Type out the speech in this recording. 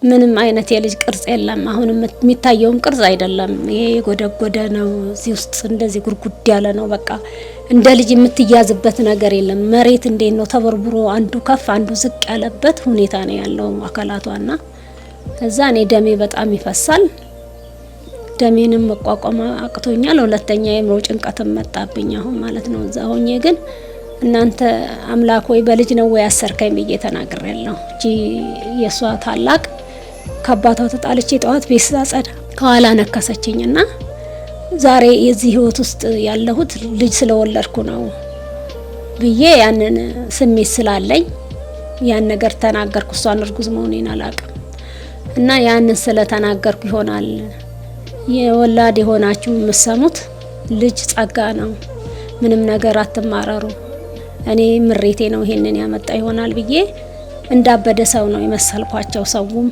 ምንም አይነት የልጅ ቅርጽ የለም። አሁን የሚታየውም ቅርጽ አይደለም። ይሄ የጎደጎደ ነው። እዚህ ውስጥ እንደዚህ ጉርጉድ ያለ ነው። በቃ እንደ ልጅ የምትያዝበት ነገር የለም። መሬት እንዴት ነው ተበርብሮ አንዱ ከፍ አንዱ ዝቅ ያለበት ሁኔታ ነው ያለው አካላቷና ከዛ እኔ ደሜ በጣም ይፈሳል። ደሜንም መቋቋም አቅቶኛል። ሁለተኛ የምሮ ጭንቀትም መጣብኝ አሁን ማለት ነው። እዛ ሆኜ ግን እናንተ አምላክ ወይ በልጅ ነው ወይ አሰርከኝ ብዬ ተናግሬያለሁ። እጂ የሷ ታላቅ ከአባቷ ተጣልቼ ጠዋት ቤት ሳጸዳ ከኋላ ነከሰችኝና ዛሬ የዚህ ህይወት ውስጥ ያለሁት ልጅ ስለወለድኩ ነው ብዬ ያንን ስሜት ስላለኝ ያን ነገር ተናገርኩ። እሷን እርጉዝ መሆኔን አላውቅም እና ያንን ስለተናገርኩ ይሆናል የወላድ የሆናችሁ የምትሰሙት ልጅ ጸጋ ነው፣ ምንም ነገር አትማረሩ። እኔ ምሬቴ ነው ይሄንን ያመጣ ይሆናል ብዬ እንዳበደ ሰው ነው የመሰልኳቸው። ሰውም